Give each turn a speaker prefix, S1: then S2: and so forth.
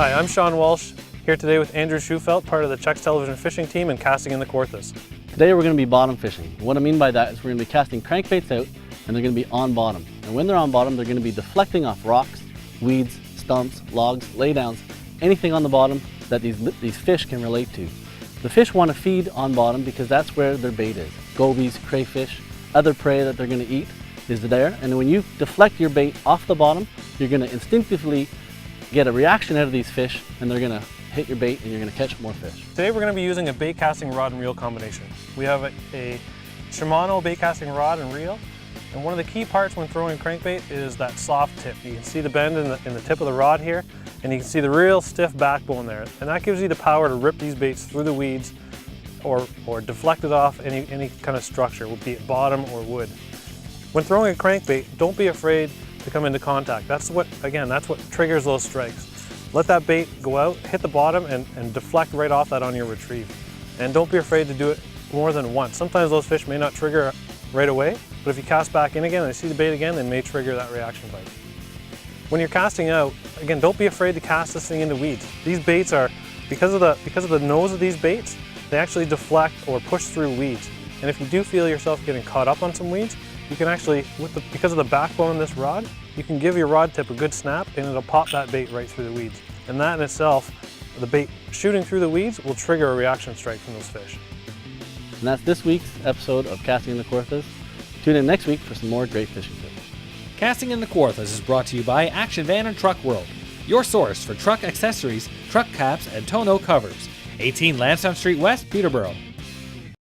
S1: Hi, I'm Sean Walsh, here today with Andrew Schufelt, part of the Chuck's Television fishing team and casting in the Kawarthas.
S2: Today we're going to be bottom fishing. What I mean by that is we're going to be casting crankbaits out and they're going to be on bottom. And when they're on bottom, they're going to be deflecting off rocks, weeds, stumps, logs, laydowns, anything on the bottom that these fish can relate to. The fish want to feed on bottom because that's where their bait is. Gobies, crayfish, other prey that they're going to eat is there. And when you deflect your bait off the bottom, you're going to instinctively get a reaction out of these fish and they're going to hit your bait and you're going to catch more fish.
S1: Today we're going to be using a bait casting rod and reel combination. We have a Shimano bait casting rod and reel, and one of the key parts when throwing crankbait is that soft tip. You can see the bend in the tip of the rod here, and you can see the real stiff backbone there, and that gives you the power to rip these baits through the weeds or deflect it off any kind of structure, be it bottom or wood. When throwing a crankbait, don't be afraid to come into contact. That's what triggers those strikes. Let that bait go out, hit the bottom, and deflect right off that on your retrieve. And don't be afraid to do it more than once. Sometimes those fish may not trigger right away, but if you cast back in again and they see the bait again, they may trigger that reaction bite. When you're casting out, again, don't be afraid to cast this thing into weeds. These baits are, because of the nose of these baits, they actually deflect or push through weeds. And if you do feel yourself getting caught up on some weeds, you can actually, because of the backbone of this rod, you can give your rod tip a good snap and it'll pop that bait right through the weeds. And that in itself, the bait shooting through the weeds will trigger a reaction strike from those fish.
S2: And that's this week's episode of Casting in the Kawarthas. Tune in next week for some more great fishing tips.
S3: Casting in the Kawarthas is brought to you by Action Van and Truck World, your source for truck accessories, truck caps, and tonneau covers. 18 Lansdowne Street West, Peterborough.